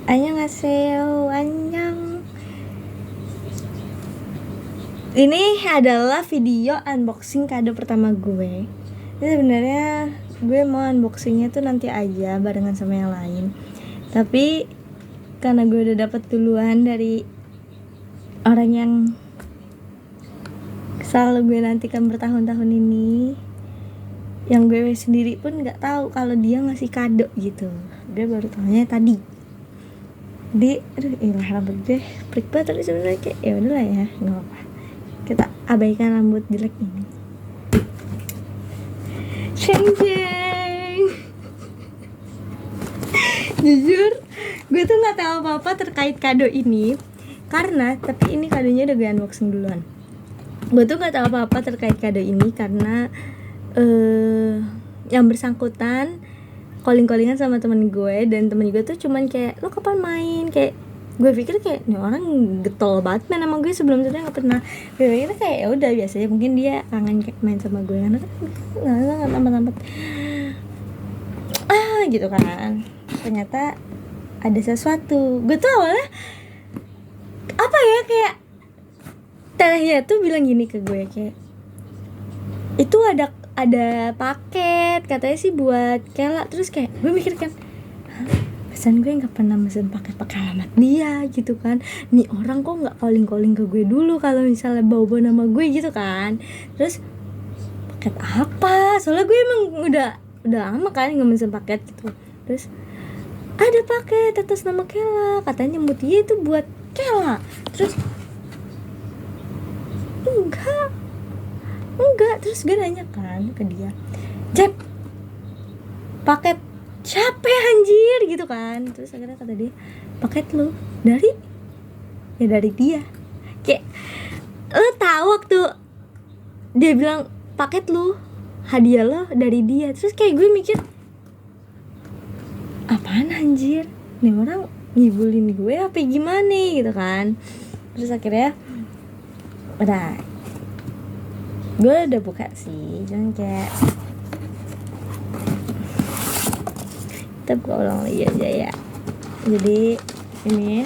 Annyeonghaseyo, annyeong. Ini adalah video unboxing kado pertama gue. Ini sebenarnya gue mau unboxingnya tuh nanti aja barengan sama yang lain. Tapi karena gue udah dapet duluan dari orang yang selalu gue nantikan bertahun-tahun ini, yang gue sendiri pun nggak tahu kalau dia ngasih kado gitu. Gue baru tahunya tadi. Di rambut gue pelik banget, tapi sebenarnya kayak ya udahlah ya, nggak apa-apa, kita abaikan rambut jelek ini. Ceng. Jujur gue tuh nggak tahu apa-apa terkait kado ini, karena tapi ini kadonya udah gue unboxing duluan. Gue tuh nggak tahu apa-apa terkait kado ini karena yang bersangkutan calling-callingan sama temen gue, dan temen gue tuh cuman kayak, lo kapan main? Kayak gue pikir kayak nih orang getol banget main sama gue, sebelum-sebelumnya nggak pernah. Gue pikir kayak ya udah biasa aja, mungkin dia kangen kayak main sama gue karena nggak tampat gitu kan. Ternyata ada sesuatu. Gue tuh awalnya apa ya, kayak Tehya tuh bilang gini ke gue, kayak itu ada paket katanya sih buat Kela. Terus kayak gue mikir kan, pesan gue nggak pernah mesen pakai alamat dia gitu kan. Nih orang kok nggak calling ke gue dulu kalau misalnya bawa nama gue gitu kan. Terus paket apa? Soalnya gue emang udah lama kan nggak mesen paket gitu. Terus ada paket atas nama Kela, katanya nyebut dia itu buat Kela. Terus enggak, terus gue nanya kan ke dia, Jep, paket siapa ya anjir gitu kan. Terus akhirnya kata dia, paket lu dari dia. Kayak lo tahu waktu dia bilang paket lu, hadiah lo dari dia. Terus kayak gue mikir, apaan anjir, nih orang ngibulin gue apa gimana gitu kan. Terus akhirnya gue udah buka sih, cuman kayak kita buka ulang lagi aja ya. Jadi ini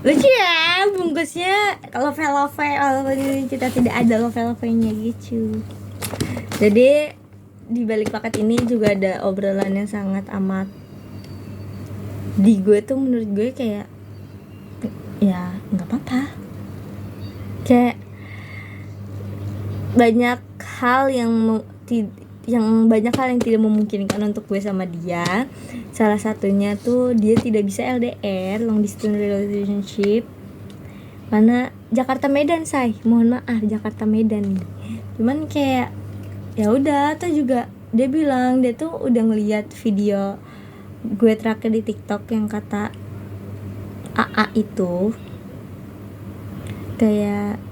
lucu ya bungkusnya, love kita tidak ada love-nya gitu. Jadi di balik paket ini juga ada obrolan yang sangat amat di gue tuh, menurut gue kayak ya nggak apa-apa. Kayak banyak hal yang tidak memungkinkan untuk gue sama dia. Salah satunya tuh dia tidak bisa LDR, long distance relationship, karena Jakarta Medan mohon maaf, Jakarta Medan nih. Cuman kayak ya udah, atau juga dia bilang dia tuh udah ngeliat video gue terakhir di TikTok yang kata AA itu kayak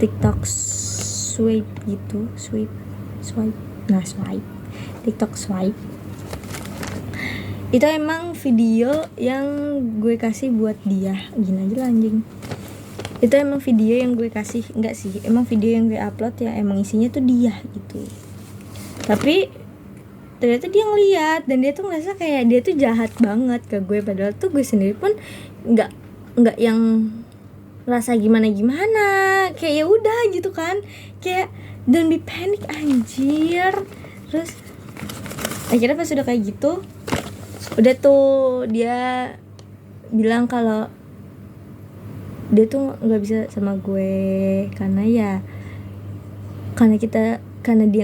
TikTok swipe gitu, TikTok swipe itu emang video yang gue kasih buat dia. Gini aja lah anjing, itu emang video yang gue kasih, enggak sih, emang video yang gue upload ya emang isinya tuh dia gitu. Tapi ternyata dia ngeliat dan dia tuh ngerasa kayak dia tuh jahat banget ke gue, padahal tuh gue sendiri pun nggak yang rasa gimana kayak ya udah gitu kan, kayak don't be panic anjir. Terus akhirnya pas udah kayak gitu, udah tuh dia bilang kalau dia tuh nggak bisa sama gue karena dia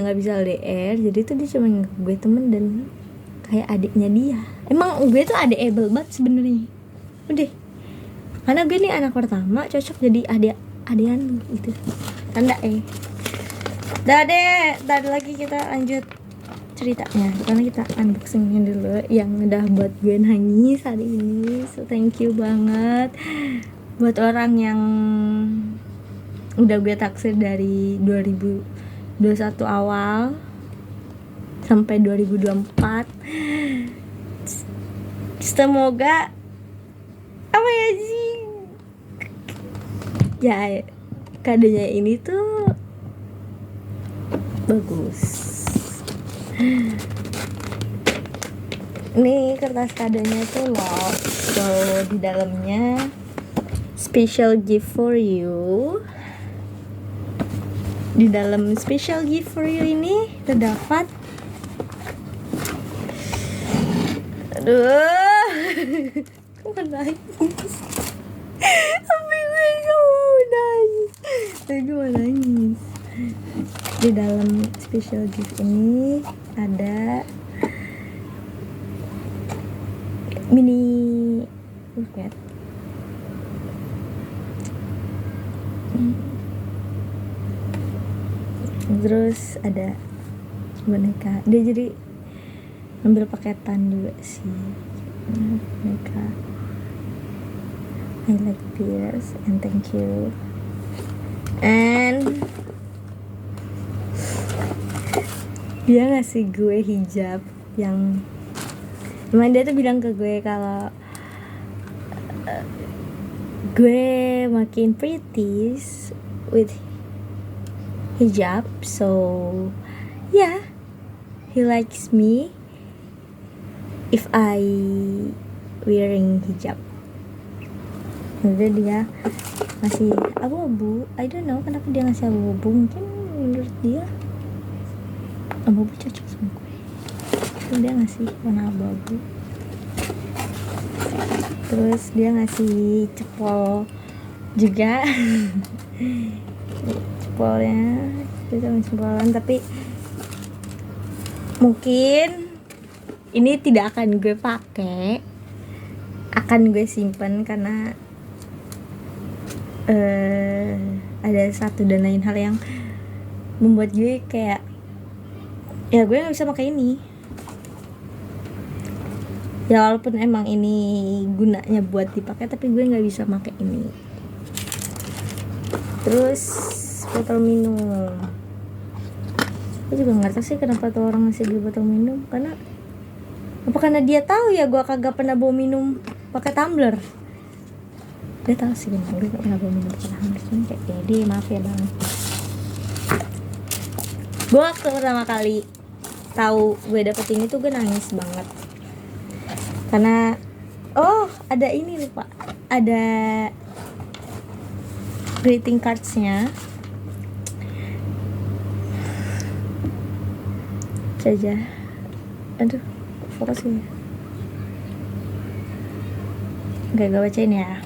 nggak bisa LDR, jadi tuh dia cuma nganggep gue temen dan kayak adiknya dia. Emang gue tuh adikable banget sebenarnya, udah karena gue nih anak pertama, cocok jadi adik-adian gitu. Tanda Udah deh, tadi lagi kita lanjut ceritanya, karena kita unboxingnya dulu yang udah buat gue nangis hari ini. So thank you banget buat orang yang udah gue taksir dari 2021 awal sampai 2024. Semoga apa ya sih ya, kadonya ini tuh bagus. Ini kertas kadonya tuh love. So di dalamnya special gift for you. Di dalam special gift for you ini terdapat, aduh, kok nangis? Tapi gue gak mau nangis. Tapi gue mau nangis. Di dalam special gift ini ada mini buket. Terus ada boneka. Dia jadi ambil paketan juga sih. Boneka. I like this and thank you. And dia ngasih gue hijab yang emang dia tuh bilang ke gue kalau gue makin pretty with hijab, so yeah, he likes me if I wearing hijab. Jadi dia ngasih abu-abu. I don't know kenapa dia ngasih abu-abu. Mungkin menurut dia abu-abu cocok sama gue. Terus dia ngasih warna abu-abu. Terus dia ngasih cepol juga. Cepolnya itu sama cepolan, tapi mungkin ini tidak akan gue pakai, akan gue simpan karena ada satu dan lain hal yang membuat gue kayak ya gue nggak bisa pakai ini. Ya walaupun emang ini gunanya buat dipakai, tapi gue nggak bisa pakai ini. Terus botol minum. Gue juga nggak tahu sih kenapa tuh orang ngasih gue botol minum. Karena dia tahu ya gue kagak pernah bawa minum pakai tumbler. Dia tahu sih gue gak pernah bawa minum pakai tumbler. Cuman kayak dia maaf ya bang. Gue waktu pertama kali tahu gue dapet ini tuh gue nangis banget. Karena ada ini lupa, ada greeting cards-nya. Saja. Aduh, fokus ya. Gak bacain ya.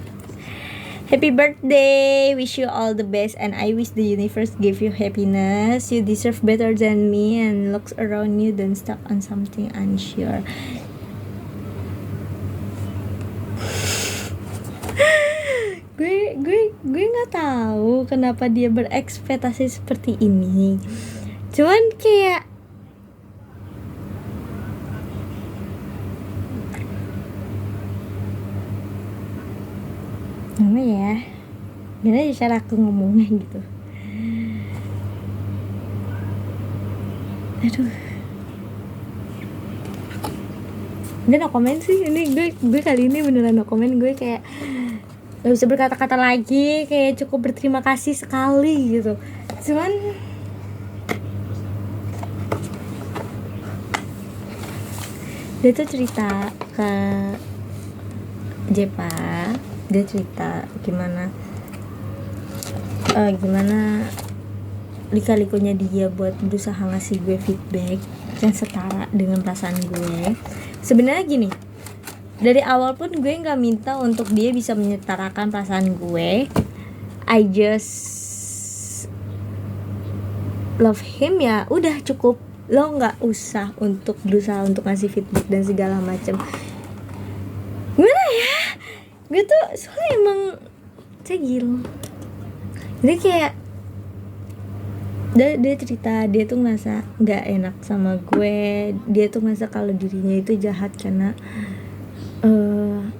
Happy birthday, wish you all the best, and I wish the universe give you happiness. You deserve better than me, and looks around you, don't stuck on something unsure. gue nggak tahu kenapa dia berekspektasi seperti ini. Cuman kayak gimana ya? Gimana cara aku ngomongnya gitu? Aduh. Udah no komen sih. Ini gue kali ini beneran no komen. Gue kayak gak bisa berkata-kata lagi, kayak cukup berterima kasih sekali gitu. Cuman dia tuh cerita ke Jepa, dia cerita gimana lika-likunya dia buat berusaha ngasih gue feedback yang setara dengan perasaan gue. Sebenarnya gini, dari awal pun gue gak minta untuk dia bisa menyetarakan perasaan gue. I just love him, ya udah cukup. Lo gak usah untuk berusaha untuk ngasih feedback dan segala macam. Gimana ya, gue tuh soalnya emang cegil. Jadi kayak dia cerita dia tuh ngerasa gak enak sama gue. Dia tuh ngerasa kalau dirinya itu jahat karena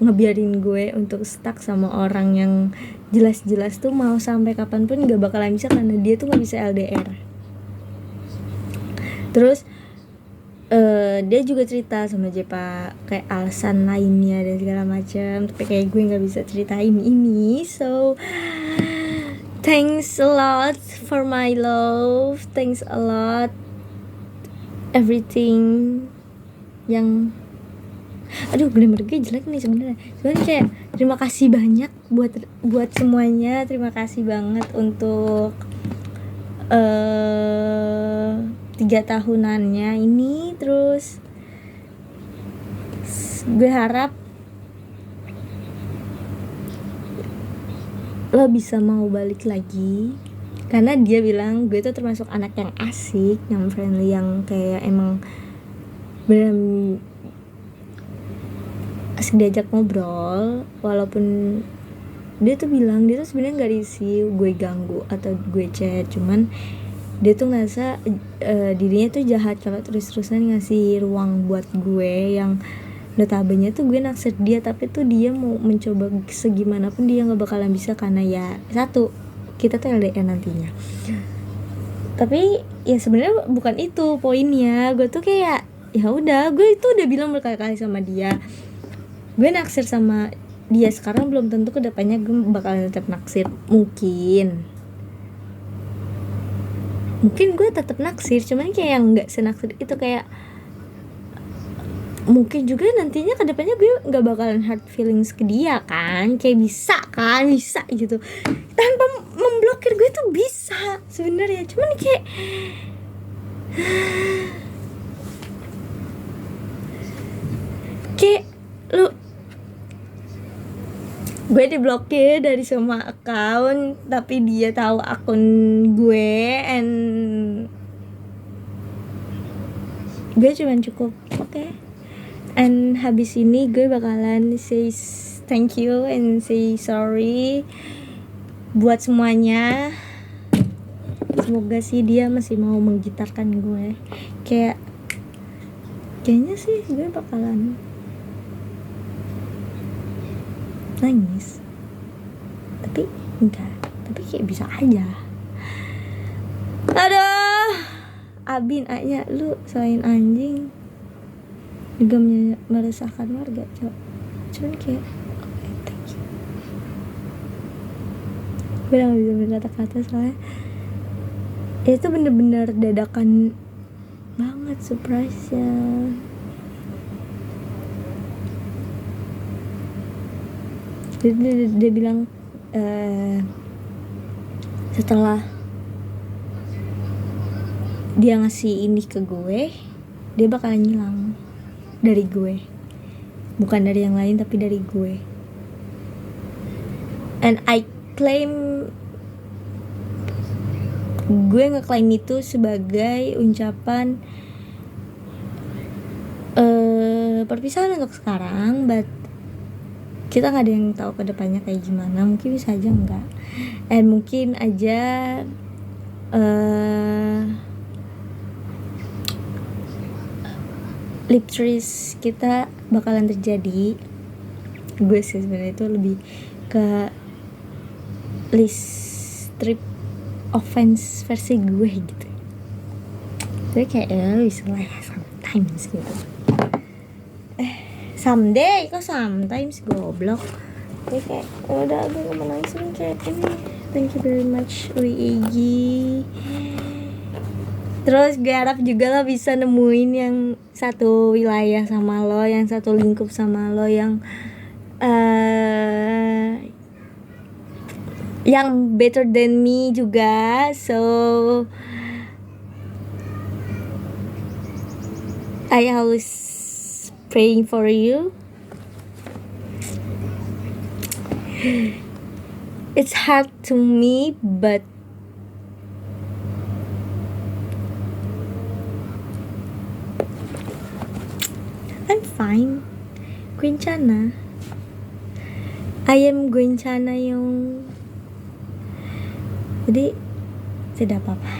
ngebiarin gue untuk stuck sama orang yang jelas-jelas tuh mau sampai kapanpun gak bakalan bisa, karena dia tuh gak bisa LDR. Terus dia juga cerita sama Jepa kayak alasan lainnya dan segala macam, tapi kayak gue gak bisa ceritain ini. So thanks a lot for my love, thanks a lot everything yang aduh grammar gue jelek nih sebenarnya. Cuman kayak terima kasih banyak buat semuanya, terima kasih banget untuk 3 tahunannya ini. Terus gue harap lo bisa mau balik lagi, karena dia bilang gue tuh termasuk anak yang asik, yang friendly, yang kayak emang bener asik diajak ngobrol. Walaupun dia tuh bilang dia tuh sebenarnya nggak risih gue ganggu atau gue chat, cuman dia tuh ngerasa dirinya tuh jahat kalau terus-terusan ngasih ruang buat gue, yang notabene tuh gue naksir dia, tapi tuh dia mau mencoba segimanapun dia nggak bakalan bisa, karena ya satu, kita tuh LDR nantinya. Tapi ya sebenarnya bukan itu poinnya. Gue tuh kayak ya udah, gue itu udah bilang berkali-kali sama dia, gue naksir sama dia sekarang, belum tentu kedepannya gue bakalan tetap naksir. Mungkin gue tetap naksir, cuman kayak yang nggak senaksir itu. Kayak mungkin juga nantinya kedepannya gue nggak bakalan hard feelings ke dia kan, kayak bisa gitu tanpa memblokir. Gue tuh bisa sebenarnya, cuman kayak lu, gue diblokir dari semua account, tapi dia tahu akun gue, and gue cuman cukup oke. And habis ini gue bakalan say thank you and say sorry buat semuanya. Semoga sih dia masih mau menggitarkan gue. Kayaknya sih gue bakalan nangis, tapi enggak, tapi kayak bisa aja. Aduh, Abin aja lu selain anjing juga meresahkan warga, cuman kayak okay, thank you. Gue udah gak bisa berkata-kata soalnya itu bener-bener dadakan banget surprise-nya. Dia bilang setelah dia ngasih ini ke gue, dia bakalan ngilang dari gue, bukan dari yang lain tapi dari gue. And I claim, gue ngeklaim itu sebagai ucapan perpisahan untuk sekarang, but kita nggak ada yang tahu kedepannya kayak gimana. Mungkin bisa aja enggak, and mungkin aja lip trees kita bakalan terjadi. Gue sih sebenarnya itu lebih ke list trip offense versi gue gitu. Jadi kayak bisa lah ya, sometimes gitu. Someday kok sometimes, goblok. Jadi kayak udah gue mau nangis kayak ini. Thank you very much Uli Egi. Terus gue harap juga lo bisa nemuin yang satu wilayah sama lo, yang satu lingkup sama lo, yang better than me juga. So I always praying for you. It's hard to me, but I'm fine. Gwencana. I am Gwencana yung. Jadi tidak apa-apa.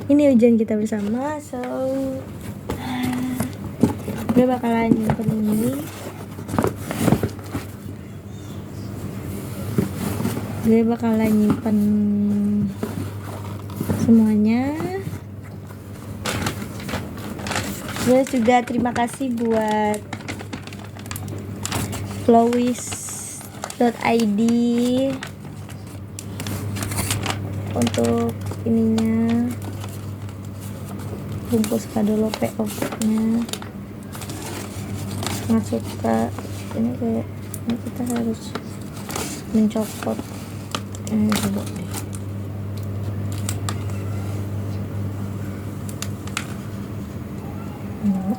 Ini ujian kita bersama, so gue bakalan nyimpen ini. Gue bakalan nyimpen semuanya. Gue juga terima kasih buat flowis.id untuk ininya, bungkus kado lope-nya. nggak suka ini kayak ini kita harus mencopot coba deh.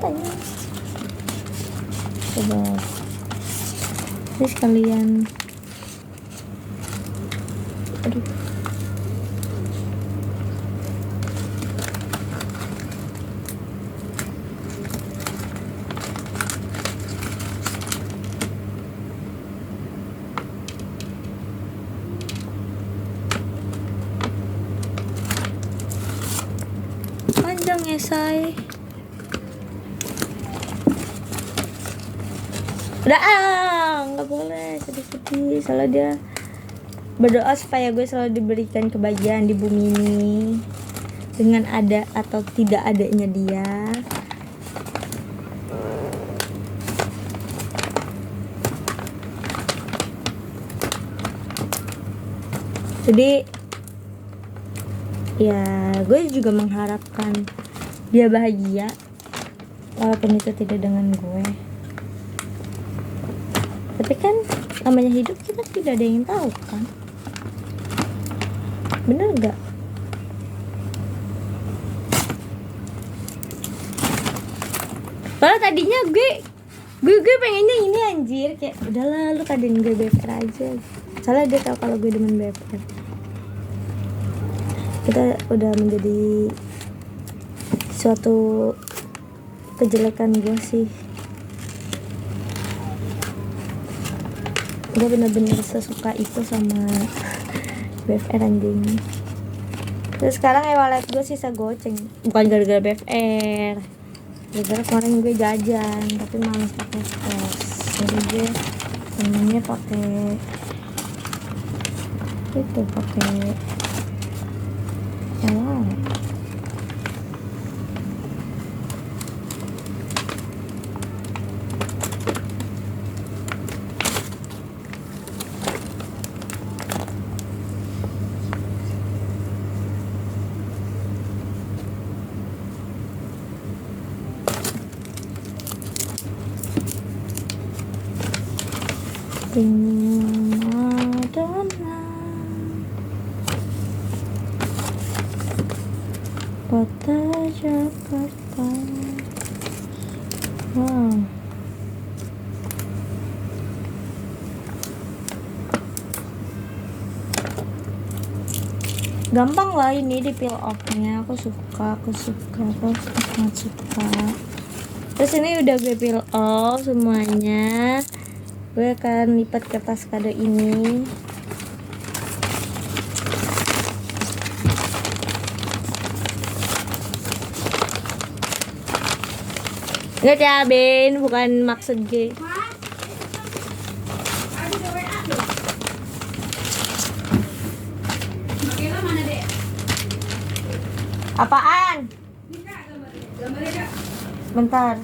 Tanya coba ini sekalian aduh panjang ya say. Udah nggak boleh sedih-sedih, soalnya dia berdoa supaya gue selalu diberikan kebahagiaan di bumi ini dengan ada atau tidak adanya dia. Jadi ya gue juga mengharapkan dia bahagia walaupun itu tidak dengan gue. Tapi kan namanya hidup kita tidak ada yang tahu kan, bener gak? Padahal tadinya gue pengennya ini anjir, kayak udahlah lu kadein gue BFR aja. Soalnya dia tahu kalau gue demen BFR. Kita udah menjadi suatu kejelekan gue sih. Gue bener-bener sesuka itu sama BFR anjing. Terus sekarang e-wallet gue sisa goceng, bukan gara-gara BFR, gara-gara kemarin gue jajan tapi males pakai cash, jadi gue pengennya pakai itu, pakai e-wallet. Madonna, kota Jakarta. Wow. Gampang lah ini di peel off-nya. Aku sangat suka. Terus ini udah gue peel off semuanya. Gue akan lipat kertas kado ini. Enggak ya Ben, bukan maksud gue. Apaan? Bentar.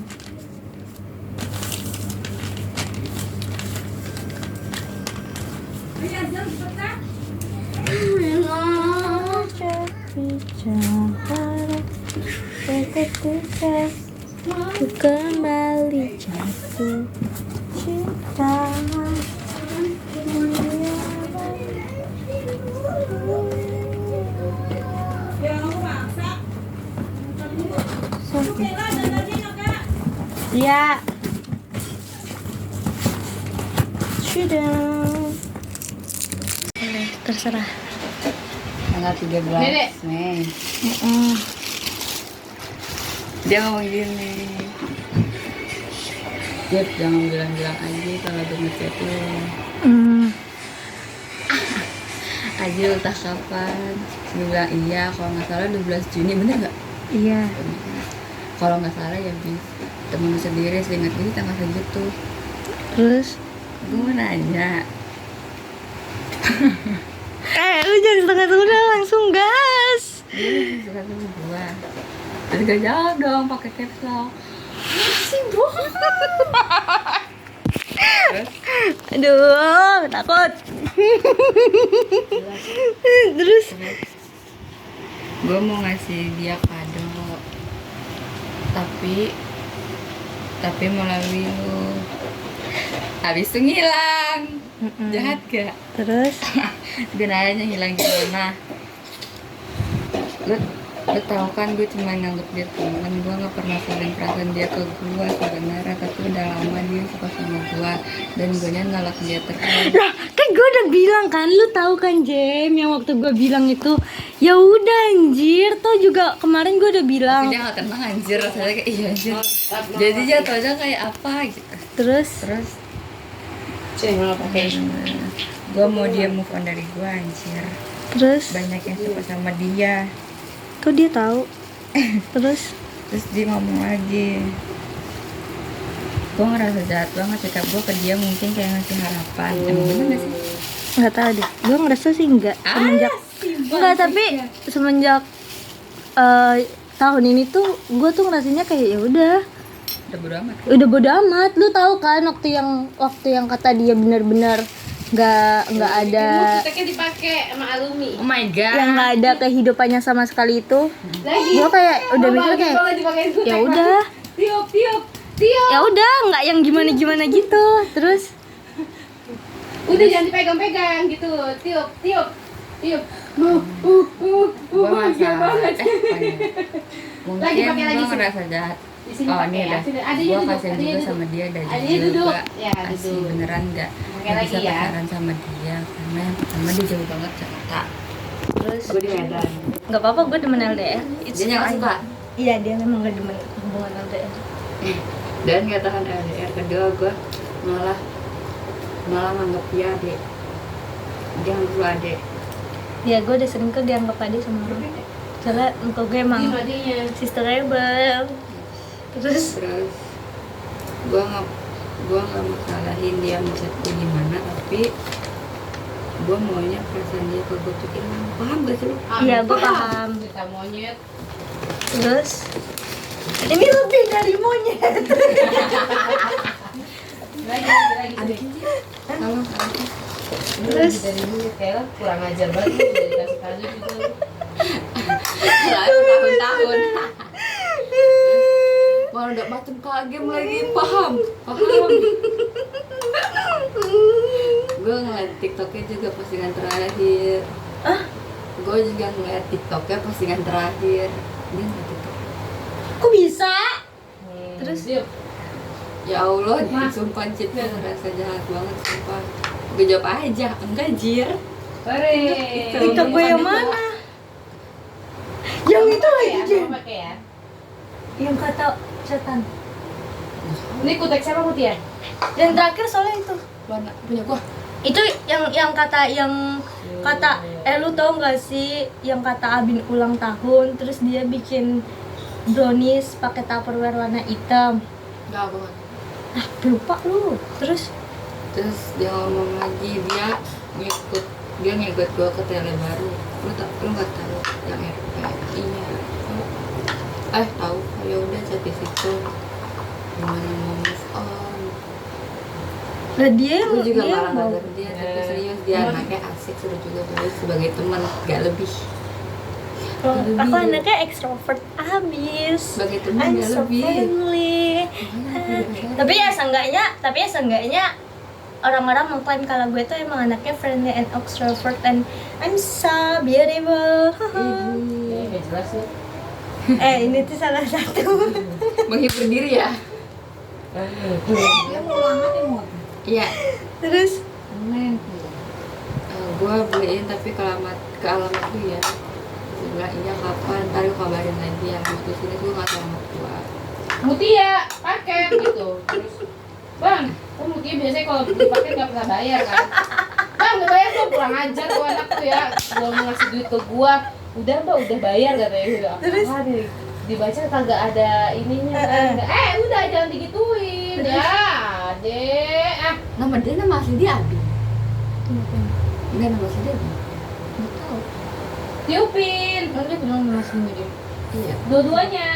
Ku kembali jatuh cinta. Ya. Sudah. Terserah. Tanggal 13 Mei. Dia ngomong gini, Jep jangan bilang-bilang aja kalau denger chat lu. Aja entah kapan. Dia bilang iya, kalau nggak salah 12 Juni, bener nggak? Iya. Kalau nggak salah ya bis temen lu sendiri seingat gue tanggal segitu. Terus? Gue mau nanya. Lu jangan setengah-setengah, langsung gas. Dia suka sama gue. Terus gak jawab dong pakai caps lock. Sibuk. Aduh, takut. Terus? Gue mau ngasih dia kado, tapi melalui lu. Habis itu ngilang. Jahat gak? Terus Gue nanya hilang gimana. Lu tau kan gue cuma nganggep dia teman. Gue gak pernah feeling perasaan dia ke gue sebenarnya. Tapi udah lama dia suka sama gue. Dan gue nolak dia terus. lah kan gue udah bilang kan, lu tahu kan Jem, yang waktu gue bilang itu ya udah anjir, tuh juga kemarin gue udah bilang. Tapi dia gak tenang anjir. Rasanya kayak iya anjir. Jadi jatuhnya kayak apa gitu. Terus gue mau dia move on dari gue anjir. terus Banyak yang suka sama dia. kok dia tahu? Terus Dia ngomong lagi, gue ngerasa jahat banget sikap gue ke dia, mungkin kayak ngasih harapan. Emang bener gak sih? nggak tahu deh, gue ngerasa sih enggak semenjak enggak, tapi semenjak tahun ini tuh gue tuh ngerasanya kayak ya udah bodo amat. Lu tahu kan waktu yang kata dia benar-benar nggak ada Musiknya dipakai sama alumni. Oh my god. yang nggak ada kehidupannya sama sekali itu, gue kayak udah mikir kayak ya udah Tiup. ya udah nggak yang gimana gitu. Terus Udah jangan dipegang-pegang gitu. Tiup. Gue Bahagia banget. mungkin Lagi pakai lagi, gue sini. ngerasa jahat. Di sini Oh pakai ini ya. udah, Sini. gue kasihan juga sama dia dan Adanya duduk. Ya, asli duduk. beneran nggak Pakai lagi bisa ya. pacaran sama dia karena yang pertama dia jauh banget Jakarta. terus Gue di Medan. nggak apa-apa, gue demen LDR. Dia nggak suka. Iya, dia memang nggak demen hubungan LDR. Dan nggak tahan LDR. Kedua gue malah nganggep dia adek. Dia nganggep gue adek. Ya gue udah sering kok dianggap adik sama orang. Soalnya muka gue emang Ini adiknya. sister rebel. Terus gue nggak masalahin dia mencet gue gimana, tapi gue maunya perasaan dia ke gue tuh hilang. Paham gak sih lu? iya gue paham. Kita monyet. Terus ini lebih dari monyet. Lagi. Kalau Terus dari monyet kayak kurang ajar banget lu, udah dikasih kado gitu. tahun-tahun mau udah macam kagem lagi, paham gue ngeliat tiktoknya juga postingan terakhir. Gue juga ngeliat tiktoknya postingan terakhir. Dia nggak tiktok. kok bisa? Terus Tiup. Ya Allah, sumpah Cit, gue ngerasa jahat banget sumpah. Gue jawab aja, enggak jir. Hore. TikTok gue yang mana? Yang itu lagi Ya, Jen. mau pakai ya. Yang kata setan. Ini kutek siapa Mutia? Yang terakhir soalnya itu. Mana punya gua? Itu yang kata lu tau gak sih yang kata Abin ulang tahun terus dia bikin brownies pakai tupperware warna hitam. Enggak, gue Lupa lu. Terus dia ngomong lagi, dia ngikut gue ke tele baru. Lu nggak tahu yang RPI nya? Tahu? Ya udah jadi situ gimana mau move on. lah dia Gue juga dia malah mau ngajar dia, tapi serius dia anaknya asik, seru juga baik sebagai teman, gak lebih. aku anaknya ekstrovert abis. Sebagai teman I'm gak so lebih. friendly. Tapi ya seenggaknya orang-orang mengklaim kalau gue tuh emang anaknya friendly and extrovert and I'm so beautiful. Nggak jelas nih. Ini tuh salah satu. Menghibur diri ya. Dia mau ulangan ya mau. Iya. Terus Gue beliin tapi ke alamat dia. Gue bilang iya kapan, ntar gue kabarin lagi ya. Waktu sini gue nggak tahu alamat gue. Mutia paket gitu. Terus Bang, Mutia biasanya kalau beli paket nggak pernah bayar kan? Bang nggak bayar tuh, kurang ajar tuh anak tuh ya. Belum mau ngasih duit ke gua. Udah Mbak, udah bayar katanya udah. Terus? Dibaca kagak ada ininya kan. Udah jangan digituin. Ya, Dek. Nama asli dia Abi. Enggak, nama asli dia Abi. Nggak tahu. Tiupin. Kan dia bilang masih dia. Iya. Dua-duanya.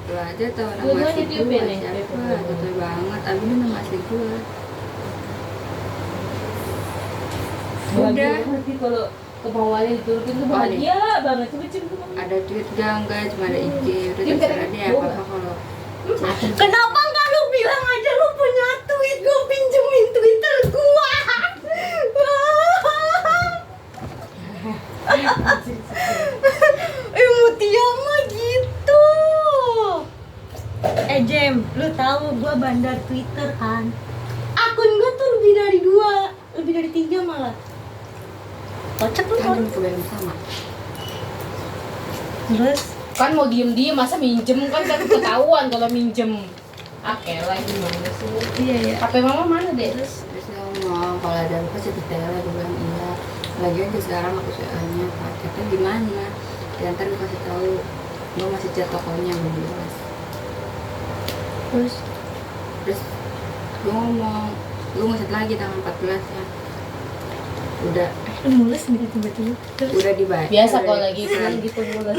Lu aja tahu nama Dua-duanya asli tiupin gue nih. siapa? Betul banget. Abi ini nama asli gue. Bahagia banget sih kalau kemauannya diturutin tuh bahagia banget. Coba cium. Ada tweet enggak, cuma ada IG. Udah Cium terserah kan? dia apa kalau kenapa nggak lu bilang aja lu punya tweet, gue pinjemin tweet Jem, lu tahu gua bandar Twitter kan? Akun gua tuh lebih dari 2, lebih dari 3 malah. Kocak lu Kan kan? kebayang sama. Terus Kan mau diem masa minjem kan ketahuan kalau minjem. Lah gimana sih? iya ya. HP mama mana deh? Terus dia ngomong kalau ada apa sih Tele, gue bilang iya. Lagian ke sekarang aku soalnya paketnya gimana? Ya ntar gue kasih tahu. Gue masih chat tokonya belum jelas. Terus Terus gue ngomong, gue mau chat lagi tanggal 14 ya. Udah mulus nih tiba-tiba. Terus udah dibaca. Biasa udah kalau lagi senang gitu mulai.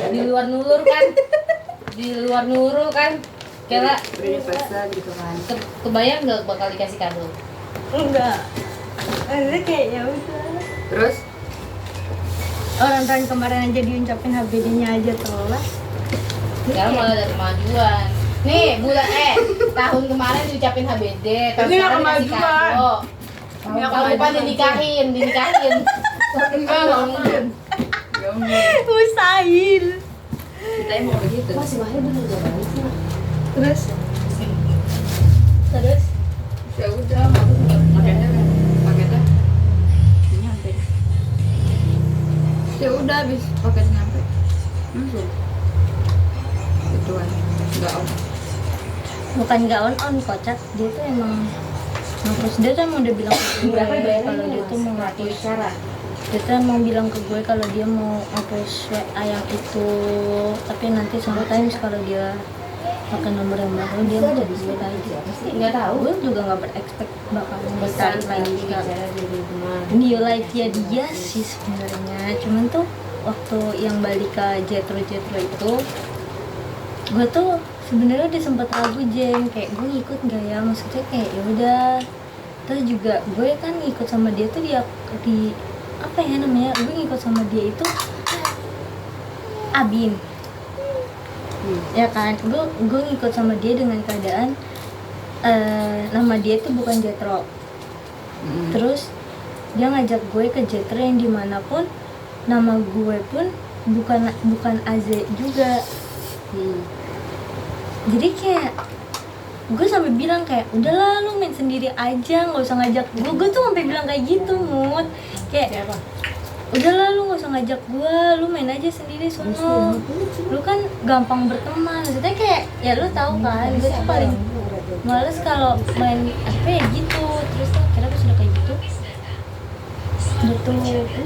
Di luar nulur kan? Di luar nurul kan? Kira udah dipaksa gitu kan. kebayang nggak bakal dikasih kado? enggak. Ada kayak ya udah. Terus Orang tahun kemarin aja diucapin HBD-nya aja telat. Sekarang malah ada kemajuan. Nih bulan tahun kemarin diucapin HBD, tahun Ini nggak sekarang dikasih kemajuan. kado. Ini nggak Tahun depan kemajuan. dinikahin. enggak mungkin. Enggak mungkin. Mustahil. Kita mau begitu. Masih mahal bener gak balik sih? Terus Ya udah, paketnya nyampe. Ya udah habis paket nyampe. Langsung. Gituan. Enggak om. bukan nggak on kocak, dia tuh emang ngapus. Dia tuh emang udah bilang ke gue Berapa bayarnya? kalau dia tuh mau ngapus. Cara. Dia tuh emang bilang ke gue kalau dia mau ngapus WA yang itu, tapi nanti sometimes kalau dia pakai nomor yang baru dia mau bisa aja. Nggak tahu. Gue juga nggak berekspek bakal Pesan ditarik lagi ke bicara di rumah. new life ya dia sih sebenarnya. Cuman tuh waktu yang balik ke Jetro itu, gue tuh sebenarnya udah sempet ragu Jeng, kayak gue ngikut nggak ya, maksudnya kayak ya udah. Terus juga gue kan ngikut sama dia tuh di apa ya namanya, gue ngikut sama dia itu Abin ya kan. Gue ngikut sama dia dengan keadaan nama dia itu bukan Jetro. Terus dia ngajak gue ke Jetro yang dimanapun nama gue pun bukan AZ juga. Jadi kayak gue sampai bilang kayak udahlah lu main sendiri aja, nggak usah ngajak gue tuh sampai bilang kayak gitu Mut, kayak Siapa? udahlah lu nggak usah ngajak gue, lu main aja sendiri sono, lu kan gampang berteman. Maksudnya kayak ya lu tahu kan gue tuh paling males kalau main apa ya gitu. Terus tuh akhirnya gue sudah kayak gitu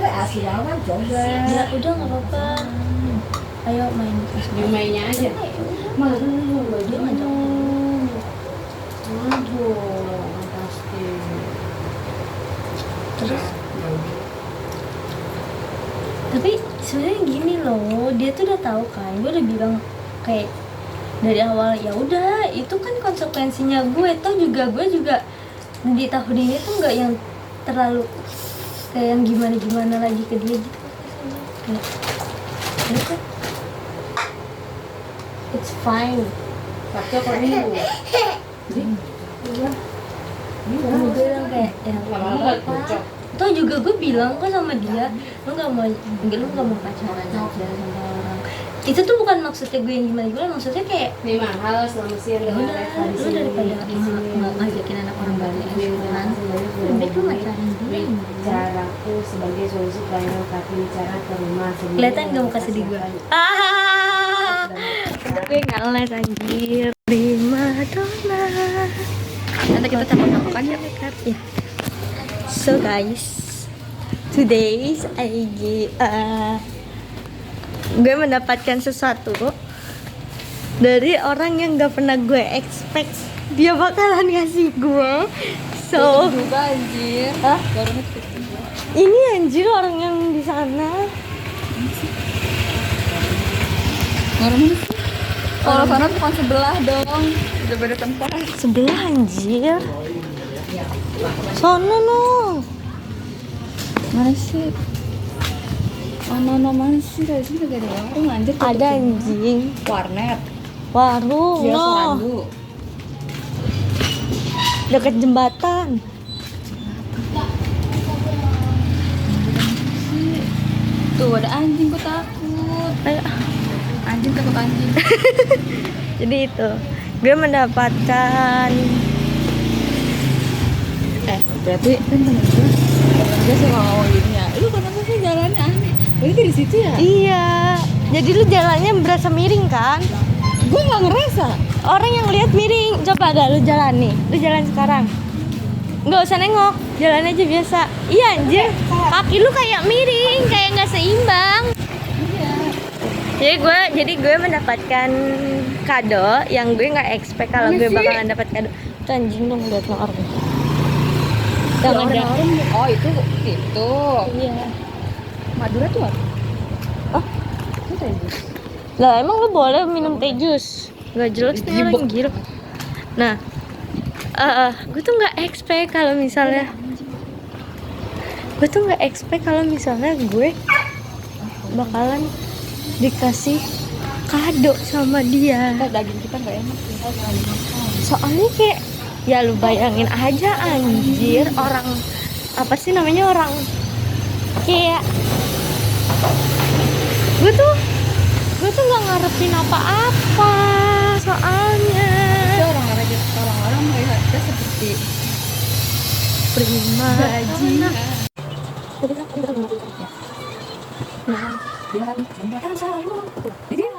Asli banget coba. ya udah nggak apa-apa, ayo main. Di mainnya aja. Malah dia ngajak. Aduh, pasti. Terus tapi sebenarnya gini loh, dia tuh udah tahu kan, gue udah bilang kayak dari awal ya udah itu kan konsekuensinya gue. Tau juga gue juga di tahun ini tuh nggak yang terlalu kayak yang gimana lagi ke dia gitu. Kayak udah, it's fine. Sabtu apa Minggu? Gue bilang kayak ya Lama-lama gak cocok. Toh juga gue bilang kok sama dia, lu nggak mau pacaran aja sama orang. Itu tuh bukan maksudnya gue yang gimana, maksudnya kayak Nih mahal selama siang ya dengan udah, Reva di lu sini. daripada ngajakin anak orang baru kan, lebih baik lu pacaran dia. Bicaraku sebagai solusi pelayanan tapi bicara ke rumah sendiri. Kelihatan gak muka sedih gue? Gue ngeliat anjir. Prima donna. Nanti kita campur-campur aja ya. So guys, today's gue mendapatkan sesuatu dari orang yang gak pernah gue expect dia bakalan ngasih gue. So anjir. Hah? Baru ini anjir orang yang di sana. Kalau sana bukan sebelah dong. Udah beda tempat. Sebelah anjir. Sono no. Mana sih? Mana sih? Dari sini gak ada warung anjir. Ada anjing. Warnet. Warung Kios no. randu. Dekat jembatan. Tuh ada anjing, gue takut. Ayo. Anjing takut anjing. Jadi itu gue mendapatkan Berarti kan temen gue suka ngomong gini ya, lu kenapa sih jalannya aneh? Berarti di situ ya? iya. Jadi lu jalannya berasa miring kan? Gue nggak ngerasa. Orang yang lihat miring. Coba dah lu jalan nih. Lu jalan sekarang. Nggak usah nengok, jalan aja biasa. Iya anjir, kaki lu kayak miring, kayak nggak seimbang. Jadi gue mendapatkan kado yang gue nggak expect kalau gue bakalan dapat kado. Itu anjing dong lihat orang. Jangan. Oh itu. Iya. Madura tuh apa? Oh, Itu teh jus. lah emang lu boleh minum teh jus? Gak jelas nih orang gila. Nah, gue tuh nggak expect kalau misalnya gue bakalan dikasih kado sama dia. Daging kita nggak enak, kita jangan dimakan. Soalnya kayak ya lu bayangin aja anjir, orang apa sih namanya, orang kayak gue tuh nggak ngarepin apa-apa soalnya. Orang-orang melihatnya seperti Prima bajingan. Nah, Dia kan selalu dia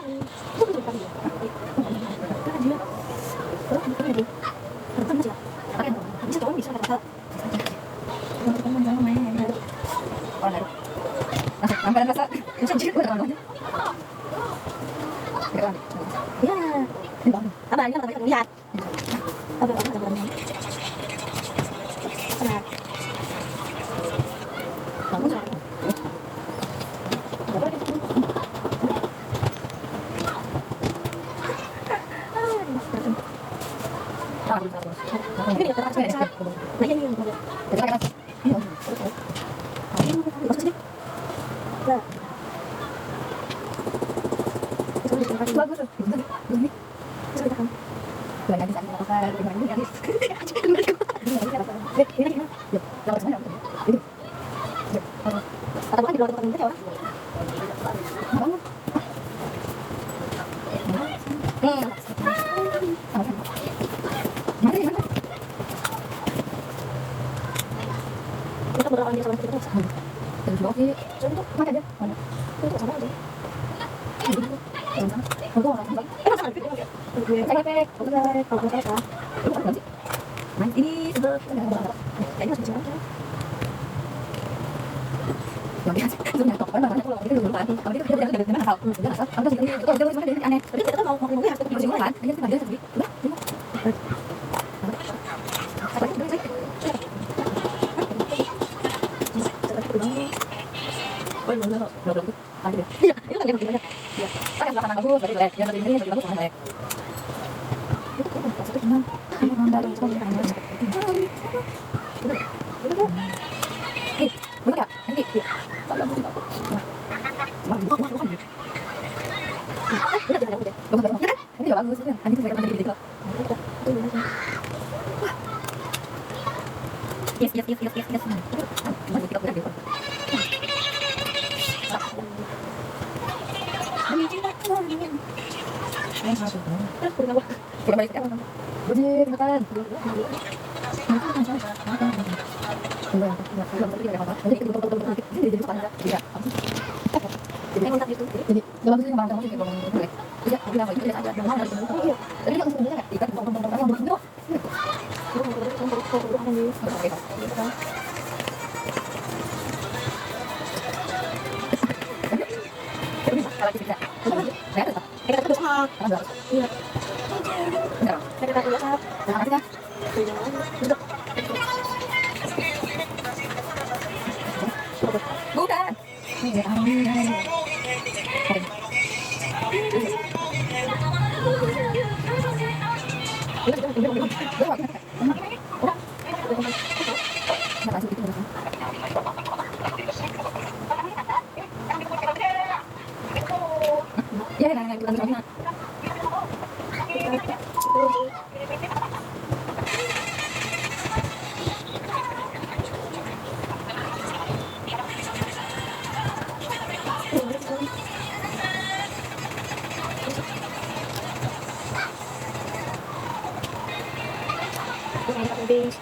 habis.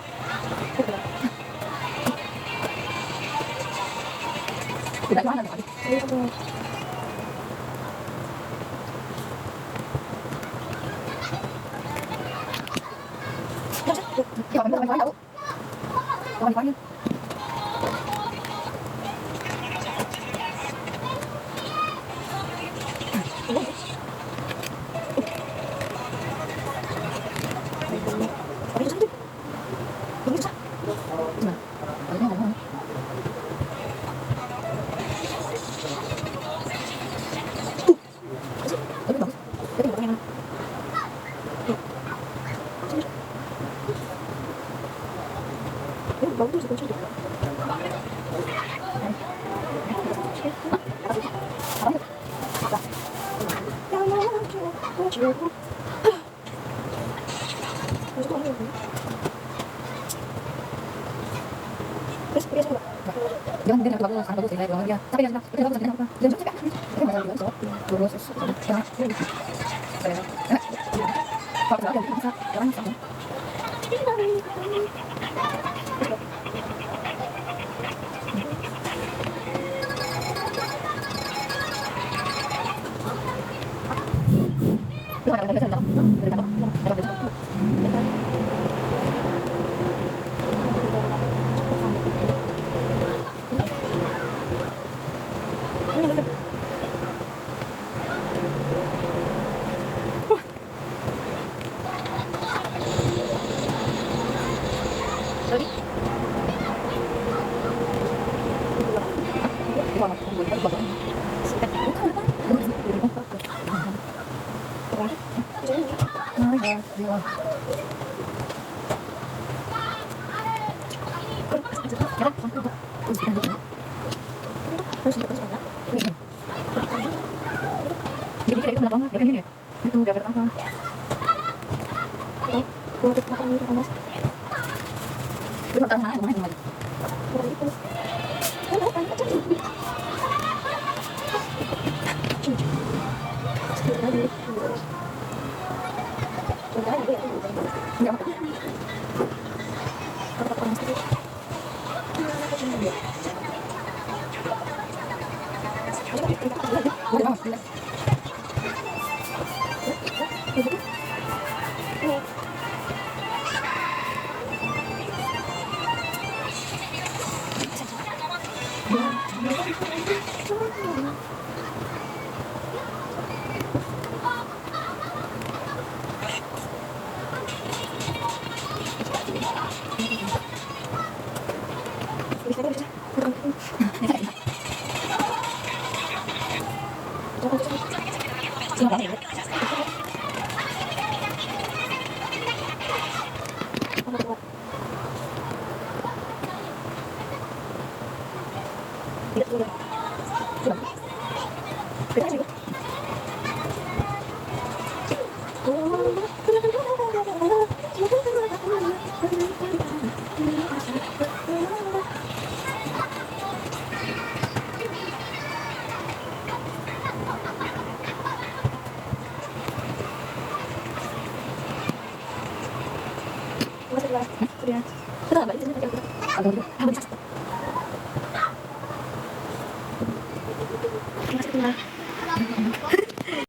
Tidak mana tadi. Ya, kamu tahu. Kamu jangan dia bagus bagus dia bagus dia tapi dia bagus dia apa dia juga dia malah dia terus jangan kalau ada bisa jangan sama lu ada bisa dalam dari dalam jadi kita itu belakang ya ini itu gambar apa untuk makan di rumah betul mana mana Masuk